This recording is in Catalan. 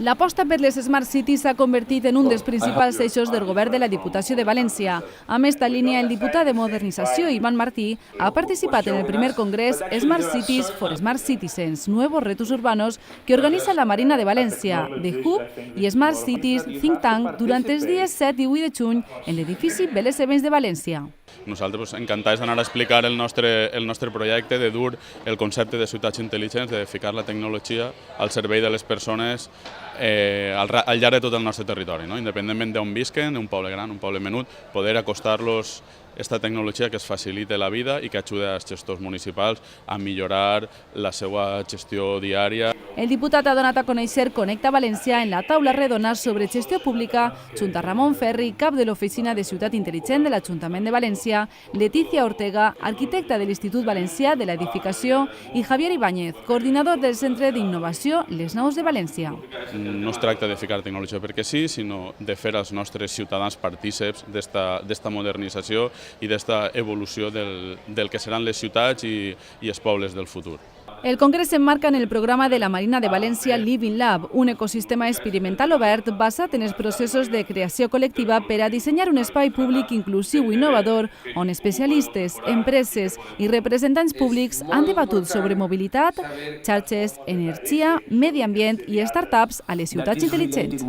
L'aposta per les Smart Cities s'ha convertit en un dels principals eixos del govern de la Diputació de València. Amb esta línia, el diputat de Modernització, Ivan Martí, ha participat en el primer congrés Smart Cities for Smart Citizens, Nuevos Retos Urbanos, que organiza la Marina de València, The Hub i Smart Cities Think Tank durant els dies 7 i 8 de juny en l'edifici Vélez Events de València. Nosaltres encantats d'anar a explicar el nostre projecte, de dur el concepte de ciutats intel·ligents, de ficar la tecnologia al servei de les persones al llarg de tot el nostre territori, independentment d'on visquen, d'un poble gran, un poble menut, poder acostar-los aquesta tecnologia que es facilite la vida i que ajuda als gestors municipals a millorar la seva gestió diària. El diputat ha donat a conèixer Connecta València en la taula redona sobre gestió pública junt a Ramon Ferri, cap de l'Oficina de Ciutat Intel·ligent de l'Ajuntament de València, Letícia Ortega, arquitecta de l'Institut Valencià de l'Edificació, i Javier Ibáñez, coordinador del Centre d'Innovació Les Naus de València. No es tracta de ficar tecnologia perquè sí, sinó de fer als nostres ciutadans partíceps d'esta modernització i d'esta evolució del que seran les ciutats i els pobles del futur. El congrés s'emmarca en el programa de la Marina de València Living Lab, un ecosistema experimental obert basat en els processos de creació col·lectiva per a dissenyar un espai públic inclusiu i innovador on especialistes, empreses i representants públics han debatut sobre mobilitat, xarxes, energia, medi ambient i startups a les ciutats intel·ligents.